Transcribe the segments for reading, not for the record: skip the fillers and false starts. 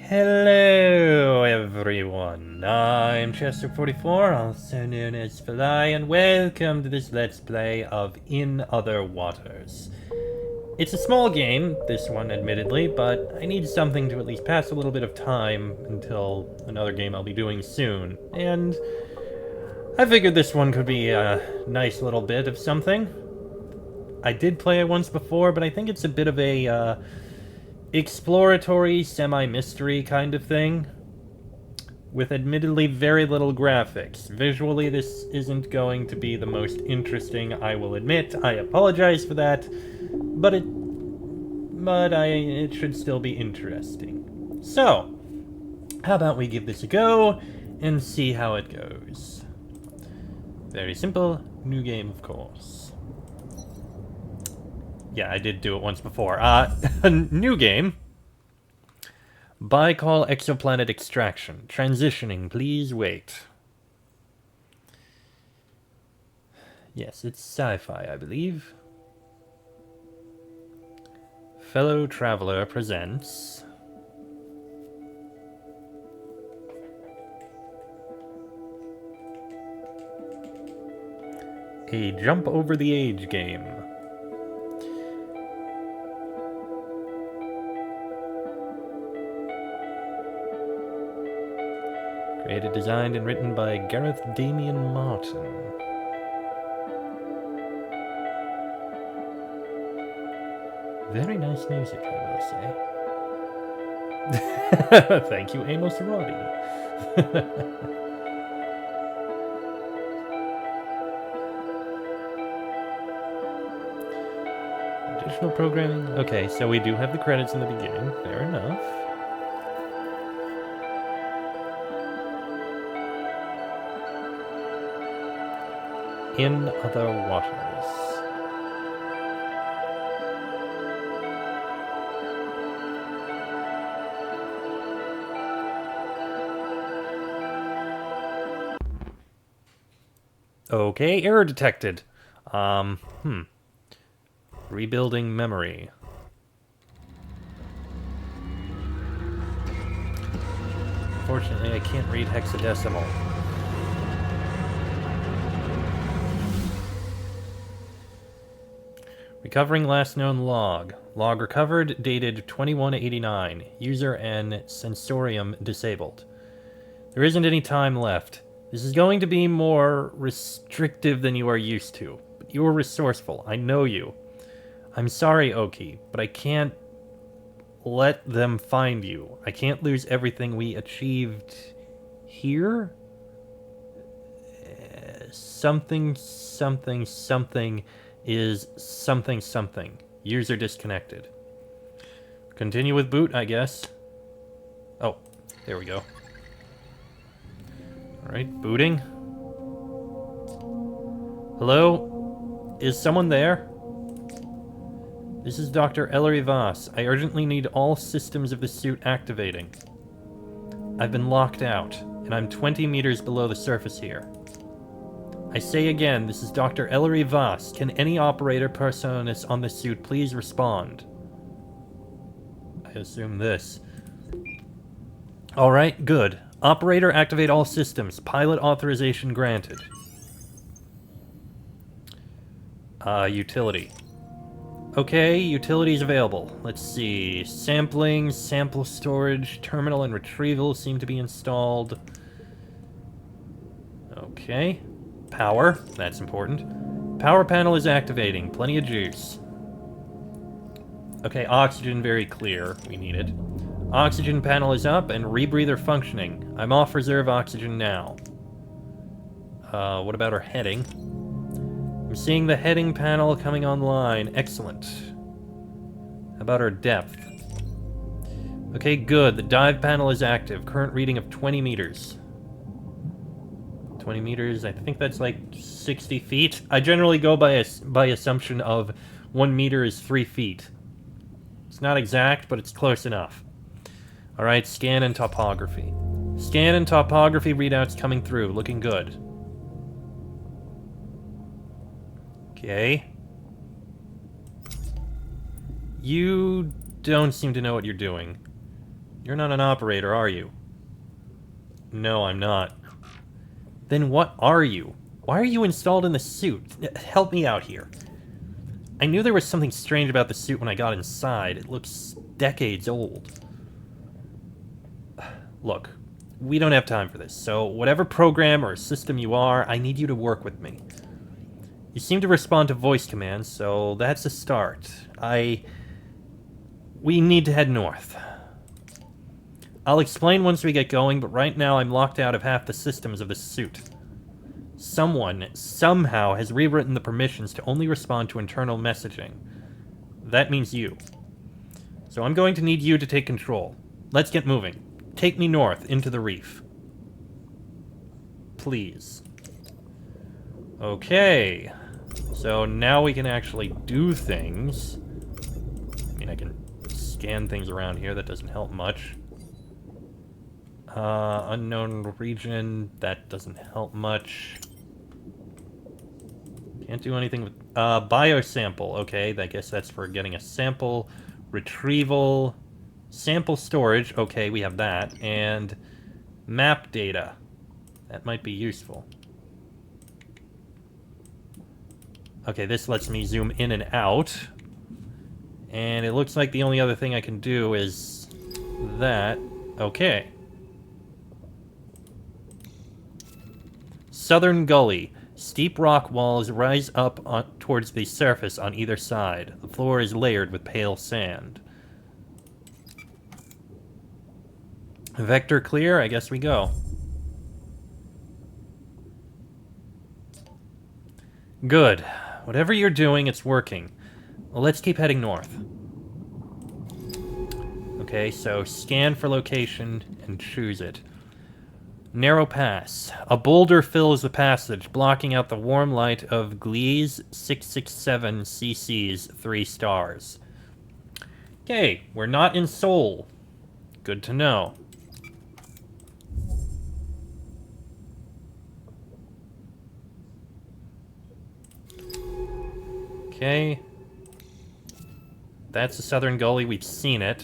Hello, everyone. I'm Chester44, also known as Fly, and welcome to this Let's Play of In Other Waters. It's a small game, this one admittedly, but I need something to at least pass a little bit of time until another game I'll be doing soon, and I figured this one could be a nice little bit of something. I did play it once before, but I think it's a bit of a, exploratory, semi-mystery kind of thing, with admittedly very little graphics. Visually, this isn't going to be the most interesting, I will admit. I apologize for that, but it should still be interesting. So, how about we give this a go and see how it goes? Very simple, new game, of course. Yeah, I did do it once before. A new game. Bicol exoplanet extraction. Transitioning, please wait. Yes, it's sci-fi, I believe. Fellow Traveler presents... a jump over the age game. Created, designed, and written by Gareth Damian Martin. Very nice music, I will say. Thank you, Amos Roddy. Additional programming? Okay, so we do have the credits in the beginning. Fair enough. In Other Waters. Okay, error detected. Rebuilding memory. Unfortunately, I can't read hexadecimal. Recovering last known log. Log recovered, dated 2189. User and sensorium disabled. There isn't any time left. This is going to be more restrictive than you are used to. But you are resourceful. I know you. I'm sorry, Oki, but I can't let them find you. I can't lose everything we achieved here? Something is something. User disconnected. Continue with boot, I guess. Oh, there we go. Alright, booting. Hello? Is someone there? This is Dr. Ellery Voss. I urgently need all systems of the suit activating. I've been locked out, and I'm 20 meters below the surface here. I say again, this is Dr. Ellery Voss. Can any operator personas on the suit please respond? I assume this. Alright, good. Operator, activate all systems. Pilot authorization granted. Utility. Okay, utilities available. Let's see. Sampling, sample storage, terminal and retrieval seem to be installed. Okay. Power, that's important. Power panel is activating. Plenty of juice. Okay, oxygen very clear. We need it. Oxygen panel is up and rebreather functioning. I'm off reserve oxygen now. What about our heading? I'm seeing the heading panel coming online. Excellent. How about our depth? Okay, good. The dive panel is active. Current reading of 20 meters. 20 meters, I think that's like 60 feet. I generally go by assumption of 1 meter is 3 feet. It's not exact, but it's close enough. Alright, scan and topography. Scan and topography readouts coming through. Looking good. Okay. You don't seem to know what you're doing. You're not an operator, are you? No, I'm not. Then what are you? Why are you installed in the suit? Help me out here. I knew there was something strange about the suit when I got inside. It looks decades old. Look, we don't have time for this, so whatever program or system you are, I need you to work with me. You seem to respond to voice commands, so that's a start. We need to head north. I'll explain once we get going, but right now I'm locked out of half the systems of the suit. Someone, somehow, has rewritten the permissions to only respond to internal messaging. That means you. So I'm going to need you to take control. Let's get moving. Take me north, into the reef. Please. Okay. So now we can actually do things. I mean, I can scan things around here. That doesn't help much. Unknown region. That doesn't help much. Can't do anything with... biosample. Okay, I guess that's for getting a sample. Retrieval. Sample storage. Okay, we have that. And map data. That might be useful. Okay, this lets me zoom in and out. And it looks like the only other thing I can do is that. Okay. Southern Gully. Steep rock walls rise up towards the surface on either side. The floor is layered with pale sand. Vector clear, I guess we go. Good. Whatever you're doing, it's working. Well, let's keep heading north. Okay, so scan for location and choose it. Narrow pass. A boulder fills the passage, blocking out the warm light of Gliese 667 CC's 3 stars. Okay, we're not in Seoul. Good to know. Okay. That's the Southern Gully, we've seen it.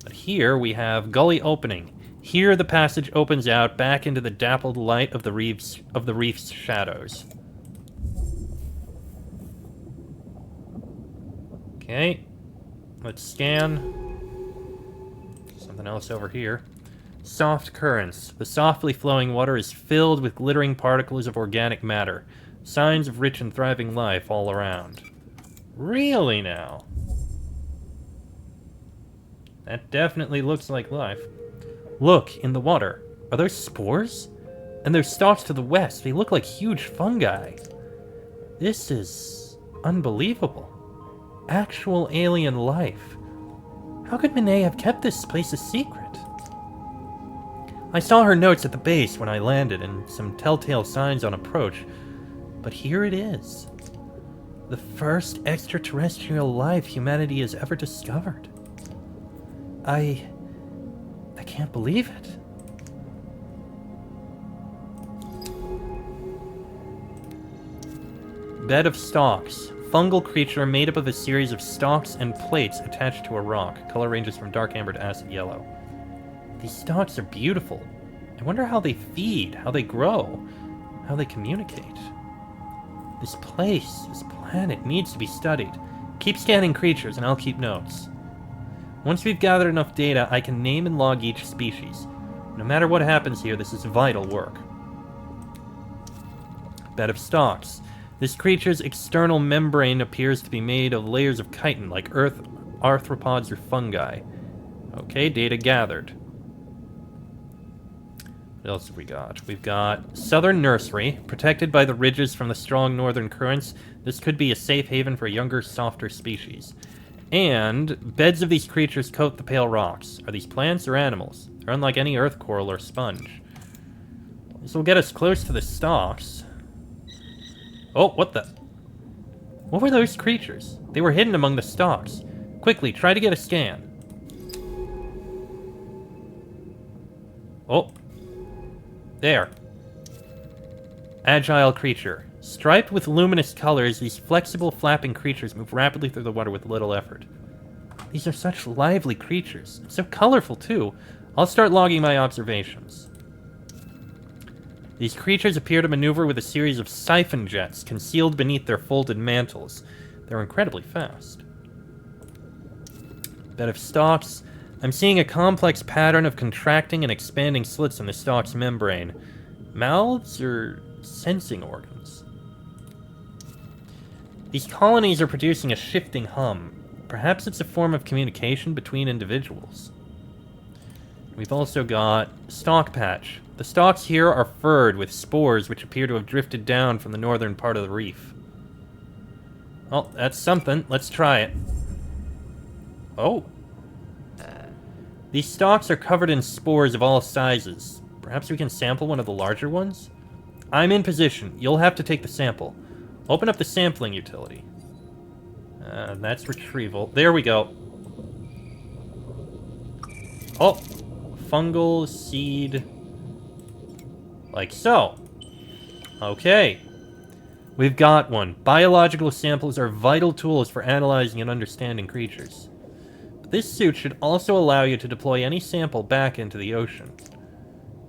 But here we have Gully opening. Here the passage opens out back into the dappled light of the reef's shadows. Okay. Let's scan. Something else over here. Soft currents. The softly flowing water is filled with glittering particles of organic matter. Signs of rich and thriving life all around. Really now? That definitely looks like life. Look, in the water. Are those spores? And there's stalks to the west. They look like huge fungi. This is unbelievable. Actual alien life. How could Minnie have kept this place a secret? I saw her notes at the base when I landed and some telltale signs on approach. But here it is. The first extraterrestrial life humanity has ever discovered. I can't believe it. Bed of stalks. Fungal creature made up of a series of stalks and plates attached to a rock. Color ranges from dark amber to acid yellow. These stalks are beautiful. I wonder how they feed, how they grow, how they communicate. This place, this planet, needs to be studied. Keep scanning creatures and I'll keep notes. Once we've gathered enough data, I can name and log each species. No matter what happens here, this is vital work. Bed of stalks. This creature's external membrane appears to be made of layers of chitin, like earth, arthropods, or fungi. Okay, data gathered. What else have we got? We've got Southern Nursery, protected by the ridges from the strong northern currents. This could be a safe haven for younger, softer species. And beds of these creatures coat the pale rocks. Are these plants or animals? They're unlike any earth coral or sponge. This will get us close to the stalks. Oh, what the? What were those creatures? They were hidden among the stalks. Quickly, try to get a scan. Oh. There. Agile creature. Striped with luminous colors, these flexible, flapping creatures move rapidly through the water with little effort. These are such lively creatures. So colorful, too. I'll start logging my observations. These creatures appear to maneuver with a series of siphon jets concealed beneath their folded mantles. They're incredibly fast. Bed of stalks. I'm seeing a complex pattern of contracting and expanding slits in the stalk's membrane. Mouths or sensing organs? These colonies are producing a shifting hum. Perhaps it's a form of communication between individuals. We've also got stalk patch. The stalks here are furred with spores which appear to have drifted down from the northern part of the reef. Oh, that's something. Let's try it. Oh. These stalks are covered in spores of all sizes. Perhaps we can sample one of the larger ones? I'm in position. You'll have to take the sample. Open up the sampling utility. That's retrieval. There we go. Oh. Fungal seed. Like so. Okay. We've got one. Biological samples are vital tools for analyzing and understanding creatures. But this suit should also allow you to deploy any sample back into the ocean.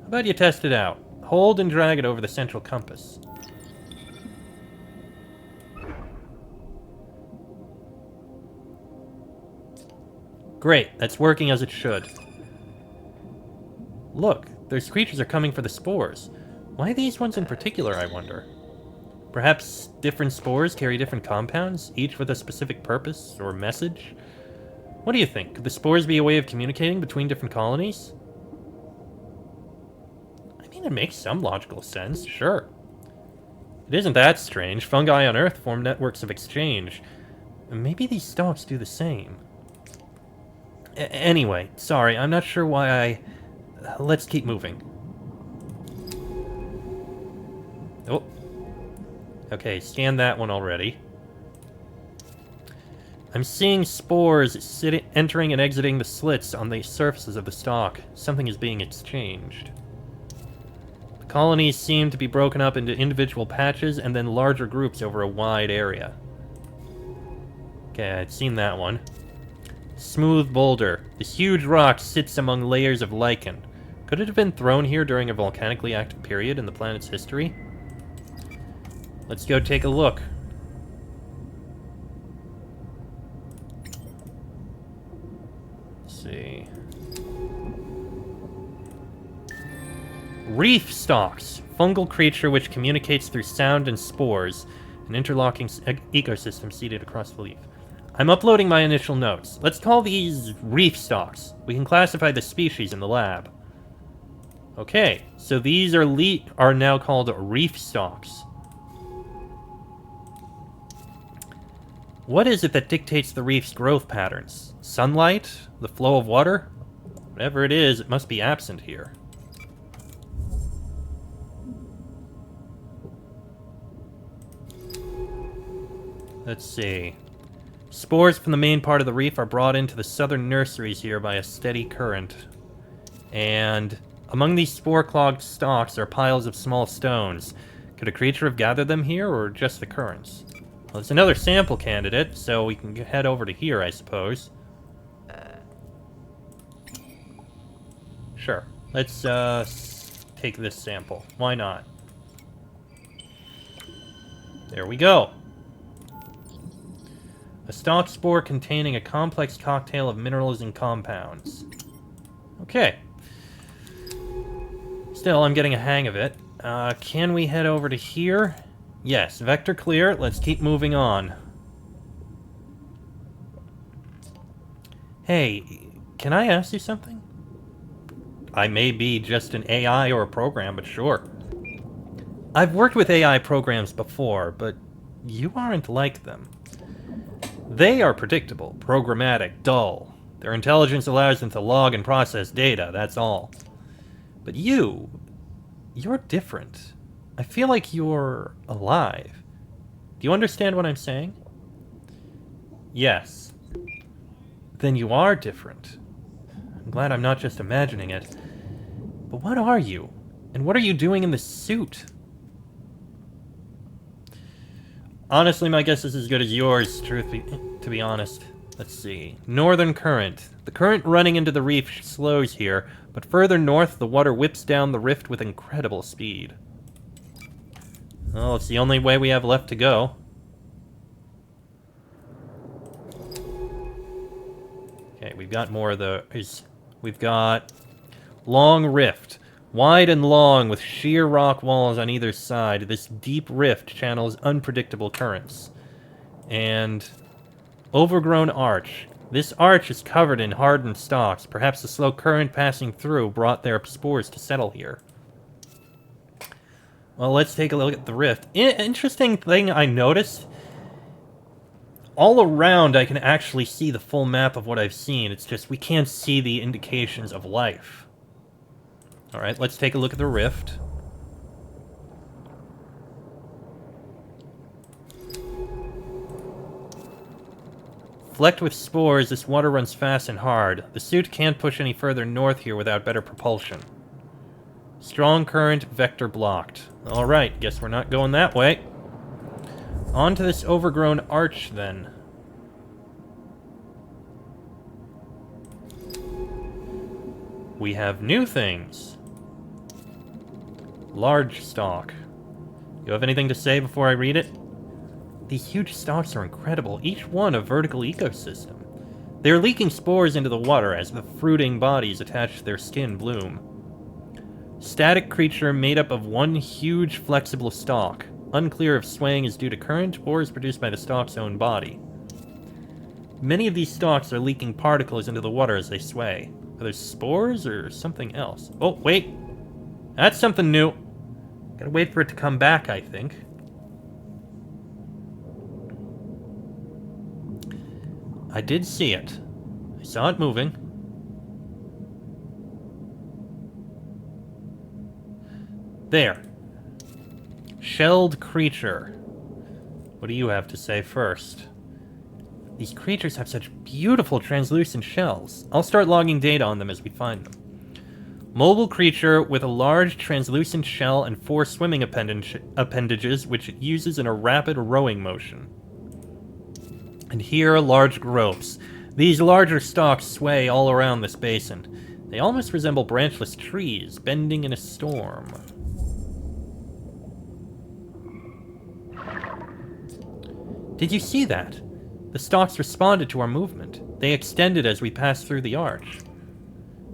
How about you test it out? Hold and drag it over the central compass. Great, that's working as it should. Look, those creatures are coming for the spores. Why these ones in particular, I wonder? Perhaps different spores carry different compounds, each with a specific purpose or message? What do you think? Could the spores be a way of communicating between different colonies? I mean, it makes some logical sense, sure. It isn't that strange. Fungi on Earth form networks of exchange. Maybe these stalks do the same. Anyway, sorry, I'm not sure why I... Let's keep moving. Oh. Okay, scan that one already. I'm seeing spores entering and exiting the slits on the surfaces of the stalk. Something is being exchanged. The colonies seem to be broken up into individual patches and then larger groups over a wide area. Okay, I'd seen that one. Smooth boulder. This huge rock sits among layers of lichen. Could it have been thrown here during a volcanically active period in the planet's history? Let's go take a look. Let's see. Reef stalks. Fungal creature which communicates through sound and spores. An interlocking ecosystem seated across the reef. I'm uploading my initial notes. Let's call these reef stalks. We can classify the species in the lab. Okay, so these are now called reef stalks. What is it that dictates the reef's growth patterns? Sunlight? The flow of water? Whatever it is, it must be absent here. Let's see. Spores from the main part of the reef are brought into the southern nurseries here by a steady current. And among these spore-clogged stalks are piles of small stones. Could a creature have gathered them here, or just the currents? Well, it's another sample candidate, so we can head over to here, I suppose. Sure. Let's, take this sample. Why not? There we go. A stalk spore containing a complex cocktail of minerals and compounds. Okay. Still, I'm getting a hang of it. Can we head over to here? Yes, vector clear. Let's keep moving on. Hey, can I ask you something? I may be just an AI or a program, but sure. I've worked with AI programs before, but you aren't like them. They are predictable, programmatic, dull. Their intelligence allows them to log and process data, that's all. But you're different. I feel like you're alive. Do you understand what I'm saying? Yes. Then you are different. I'm glad I'm not just imagining it. But what are you? And what are you doing in this suit? Honestly, my guess is as good as yours, to be honest. Let's see. Northern current. The current running into the reef slows here, but further north, the water whips down the rift with incredible speed. Well, it's the only way we have left to go. Okay, we've got more of those. We've got long rift. Wide and long, with sheer rock walls on either side, this deep rift channels unpredictable currents. And overgrown arch. This arch is covered in hardened stalks. Perhaps the slow current passing through brought their spores to settle here. Well, let's take a look at the rift. Interesting thing I noticed. All around, I can actually see the full map of what I've seen. It's just we can't see the indications of life. Alright, let's take a look at the rift. Flecked with spores, this water runs fast and hard. The suit can't push any further north here without better propulsion. Strong current, vector blocked. Alright, guess we're not going that way. On to this overgrown arch, then. We have new things. Large stalk. You have anything to say before I read it? These huge stalks are incredible, each one a vertical ecosystem. They are leaking spores into the water as the fruiting bodies attached to their skin bloom. Static creature made up of one huge flexible stalk. Unclear if swaying is due to current or is produced by the stalk's own body. Many of these stalks are leaking particles into the water as they sway. Are there spores or something else? Oh, wait! That's something new! Gotta wait for it to come back, I think. I did see it. I saw it moving. There. Shelled creature. What do you have to say first? These creatures have such beautiful translucent shells. I'll start logging data on them as we find them. Mobile creature with a large translucent shell and 4 swimming appendages, which it uses in a rapid rowing motion. And here are large ropes. These larger stalks sway all around this basin. They almost resemble branchless trees, bending in a storm. Did you see that? The stalks responded to our movement. They extended as we passed through the arch.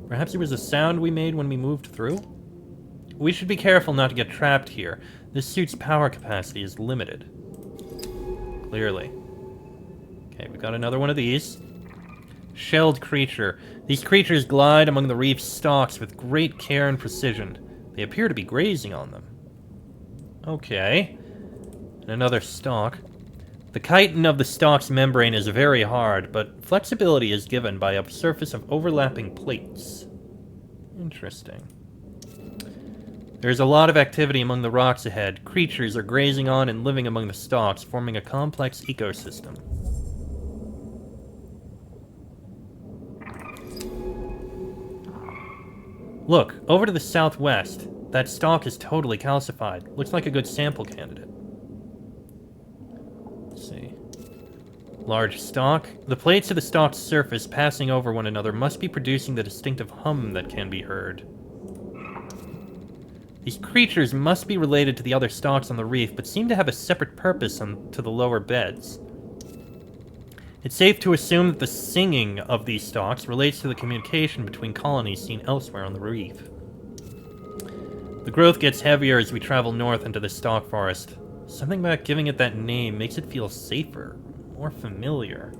Perhaps it was a sound we made when we moved through? We should be careful not to get trapped here. This suit's power capacity is limited. Clearly. Okay, we've got another one of these. Shelled creature. These creatures glide among the reef's stalks with great care and precision. They appear to be grazing on them. Okay. And another stalk. The chitin of the stalk's membrane is very hard, but flexibility is given by a surface of overlapping plates. Interesting. There's a lot of activity among the rocks ahead. Creatures are grazing on and living among the stalks, forming a complex ecosystem. Look, over to the southwest. That stalk is totally calcified. Looks like a good sample candidate. Let's see. Large stalk. The plates of the stalk's surface passing over one another must be producing the distinctive hum that can be heard. These creatures must be related to the other stalks on the reef, but seem to have a separate purpose to the lower beds. It's safe to assume that the singing of these stalks relates to the communication between colonies seen elsewhere on the reef. The growth gets heavier as we travel north into the stalk forest. Something about giving it that name makes it feel safer, more familiar.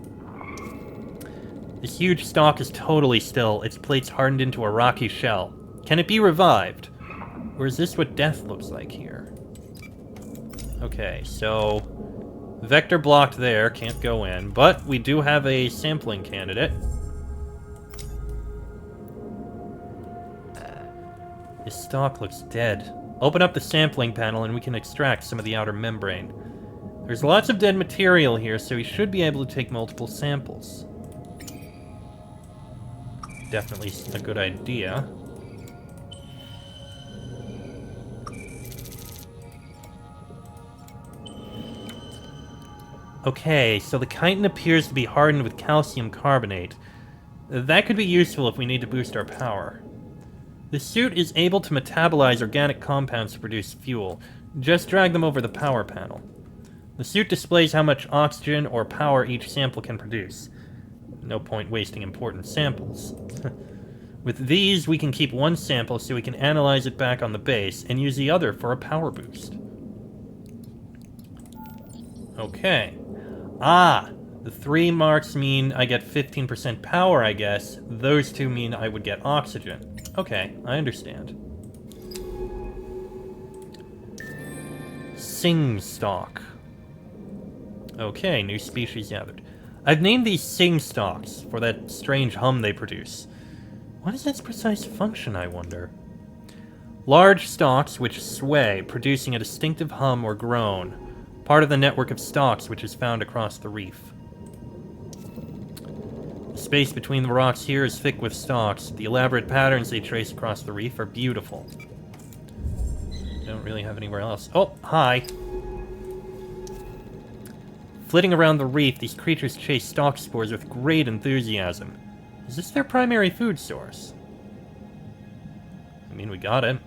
This huge stalk is totally still, its plates hardened into a rocky shell. Can it be revived? Or is this what death looks like here? Okay, so vector blocked there, can't go in, but we do have a sampling candidate. This stalk looks dead. Open up the sampling panel and we can extract some of the outer membrane. There's lots of dead material here, so we should be able to take multiple samples. Definitely a good idea. Okay, so the chitin appears to be hardened with calcium carbonate. That could be useful if we need to boost our power. The suit is able to metabolize organic compounds to produce fuel. Just drag them over the power panel. The suit displays how much oxygen or power each sample can produce. No point wasting important samples. With these, we can keep one sample so we can analyze it back on the base and use the other for a power boost. Okay. The 3 marks mean I get 15% power, I guess. Those 2 mean I would get oxygen. Okay, I understand. Sing stalk. Okay, new species gathered. I've named these sing stalks for that strange hum they produce. What is its precise function, I wonder? Large stalks which sway, producing a distinctive hum or groan. Part of the network of stalks which is found across the reef. The space between the rocks here is thick with stalks. The elaborate patterns they trace across the reef are beautiful. Don't really have anywhere else. Oh, hi. Flitting around the reef, these creatures chase stalk spores with great enthusiasm. Is this their primary food source? I mean, we got it.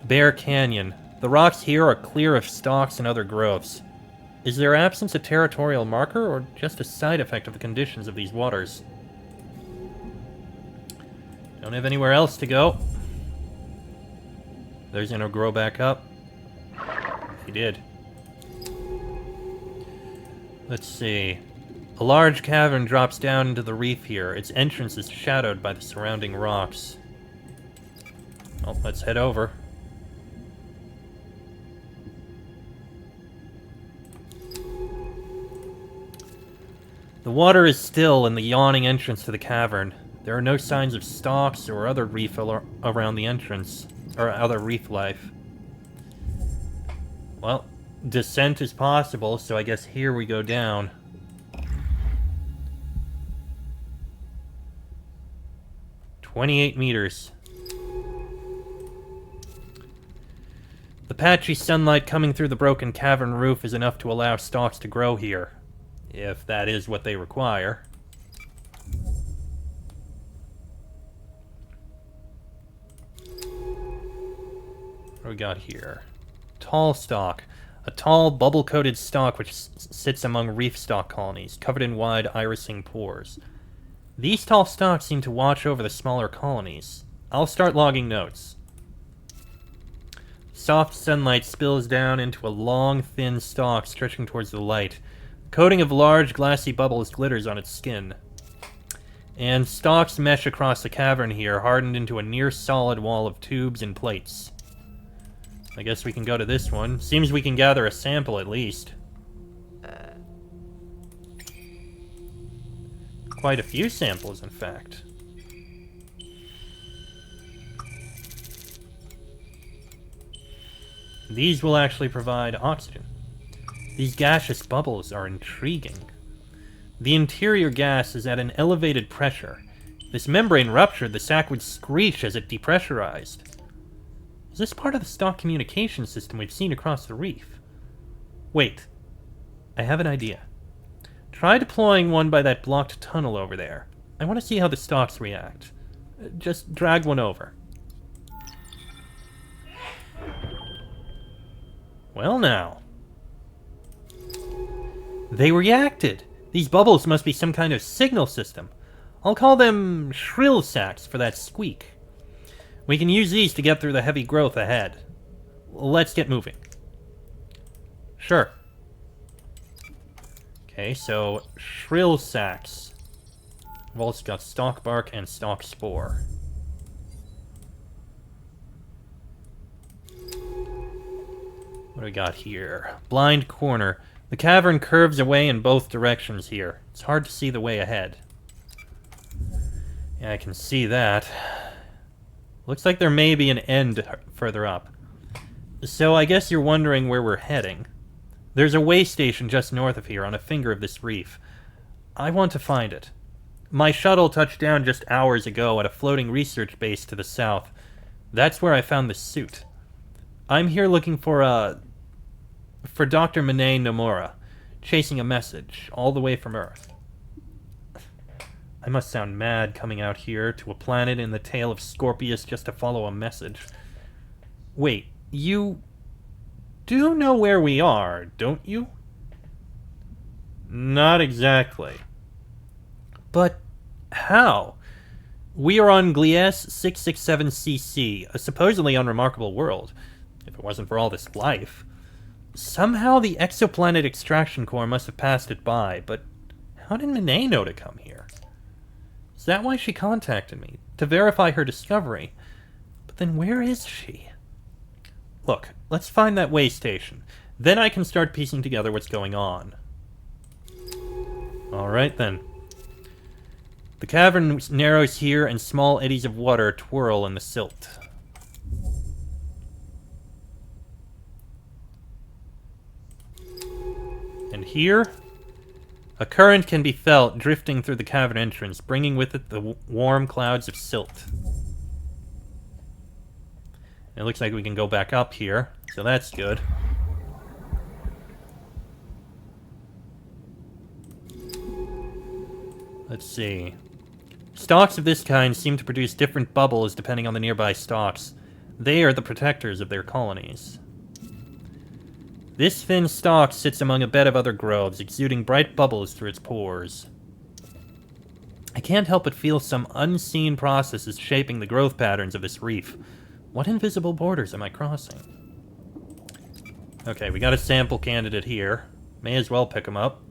Bear Canyon. The rocks here are clear of stalks and other growths. Is their absence a territorial marker, or just a side effect of the conditions of these waters? Don't have anywhere else to go. There's gonna grow back up. He did. Let's see. A large cavern drops down into the reef here. Its entrance is shadowed by the surrounding rocks. Well, let's head over. The water is still in the yawning entrance to the cavern. There are no signs of stalks or other reef around the entrance, or other reef life. Well, descent is possible, so I guess here we go down. "28 meters. The patchy sunlight coming through the broken cavern roof is enough to allow stalks to grow here. If that is what they require. What do we got here? Tall stalk. A tall, bubble-coated stalk which sits among reef stalk colonies, covered in wide, irising pores. These tall stalks seem to watch over the smaller colonies. I'll start logging notes. Soft sunlight spills down into a long, thin stalk stretching towards the light. A coating of large, glassy bubbles glitters on its skin. And stalks mesh across the cavern here, hardened into a near-solid wall of tubes and plates. I guess we can go to this one. Seems we can gather a sample at least. Quite a few samples, in fact. These will actually provide oxygen. These gaseous bubbles are intriguing. The interior gas is at an elevated pressure. If this membrane ruptured, the sac would screech as it depressurized. Is this part of the stock communication system we've seen across the reef? Wait. I have an idea. Try deploying one by that blocked tunnel over there. I want to see how the stalks react. Just drag one over. Well now. They reacted! These bubbles must be some kind of signal system. I'll call them shrill sacs for that squeak. We can use these to get through the heavy growth ahead. Let's get moving. Sure. Okay, so shrill sacs. We've also got stalk bark and stalk spore. What do we got here? Blind corner. The cavern curves away in both directions here. It's hard to see the way ahead. Yeah, I can see that. Looks like there may be an end further up. So I guess you're wondering where we're heading. There's a way station just north of here on a finger of this reef. I want to find it. My shuttle touched down just hours ago at a floating research base to the south. That's where I found this suit. I'm here looking for for Dr. Mine Nomura, chasing a message all the way from Earth. I must sound mad coming out here to a planet in the tail of Scorpius just to follow a message. Wait, you do know where we are, don't you? Not exactly. But how? We are on Gliese 667cc, a supposedly unremarkable world, if it wasn't for all this life. Somehow the exoplanet extraction core must have passed it by, but how did Mine know to come here? Is that why she contacted me? To verify her discovery? But then where is she? Look, let's find that way station. Then I can start piecing together what's going on. Alright then. The cavern narrows here and small eddies of water twirl in the silt. And here, a current can be felt drifting through the cavern entrance, bringing with it the warm clouds of silt. It looks like we can go back up here, so that's good. Let's see. Stalks of this kind seem to produce different bubbles depending on the nearby stalks. They are the protectors of their colonies. This thin stalk sits among a bed of other groves, exuding bright bubbles through its pores. I can't help but feel some unseen process is shaping the growth patterns of this reef. What invisible borders am I crossing? Okay, we got a sample candidate here. May as well pick him up.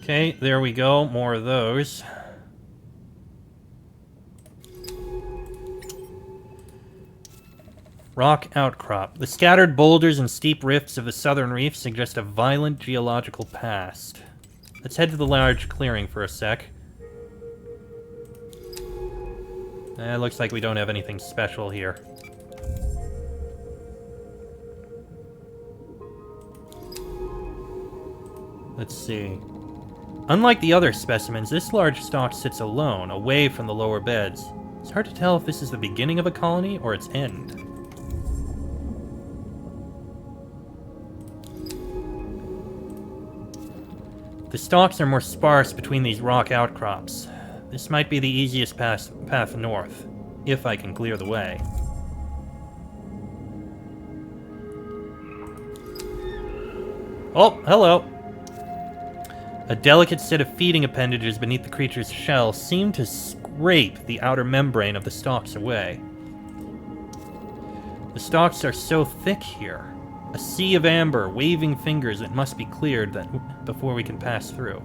Okay, there we go. More of those. Rock outcrop. The scattered boulders and steep rifts of the southern reef suggest a violent geological past. Let's head to the large clearing for a sec. Looks like we don't have anything special here. Let's see. Unlike the other specimens, this large stalk sits alone, away from the lower beds. It's hard to tell if this is the beginning of a colony or its end. The stalks are more sparse between these rock outcrops. This might be the easiest path north, if I can clear the way. Oh, hello! A delicate set of feeding appendages beneath the creature's shell seem to scrape the outer membrane of the stalks away. The stalks are so thick here. A sea of amber, waving fingers that must be cleared before we can pass through.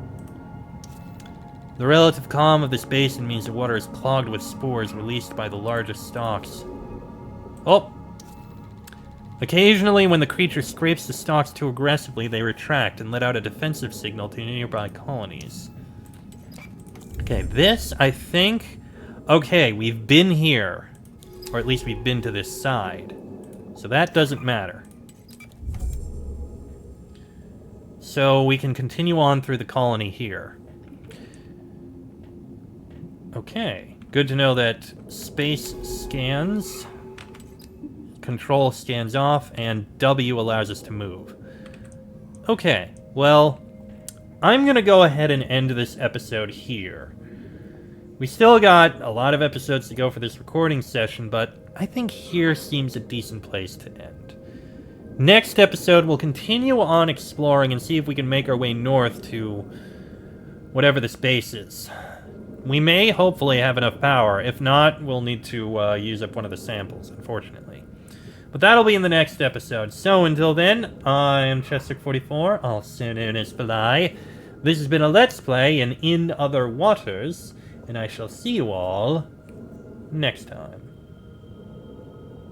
The relative calm of this basin means the water is clogged with spores released by the largest stalks. Oh! Occasionally, when the creature scrapes the stalks too aggressively, they retract and let out a defensive signal to nearby colonies. Okay, this, I think... Okay, we've been here. Or at least we've been to this side. So that doesn't matter. So we can continue on through the colony here. Okay, good to know that space scans... Control scans off, and W allows us to move. Okay, well, I'm gonna go ahead and end this episode here. We still got a lot of episodes to go for this recording session, but I think here seems a decent place to end. Next episode, we'll continue on exploring and see if we can make our way north to whatever this base is. We may hopefully have enough power. If not, we'll need to use up one of the samples, unfortunately. But that'll be in the next episode. So until then, I'm Chester44, also known as Belai. This has been a Let's Play in Other Waters, and I shall see you all next time.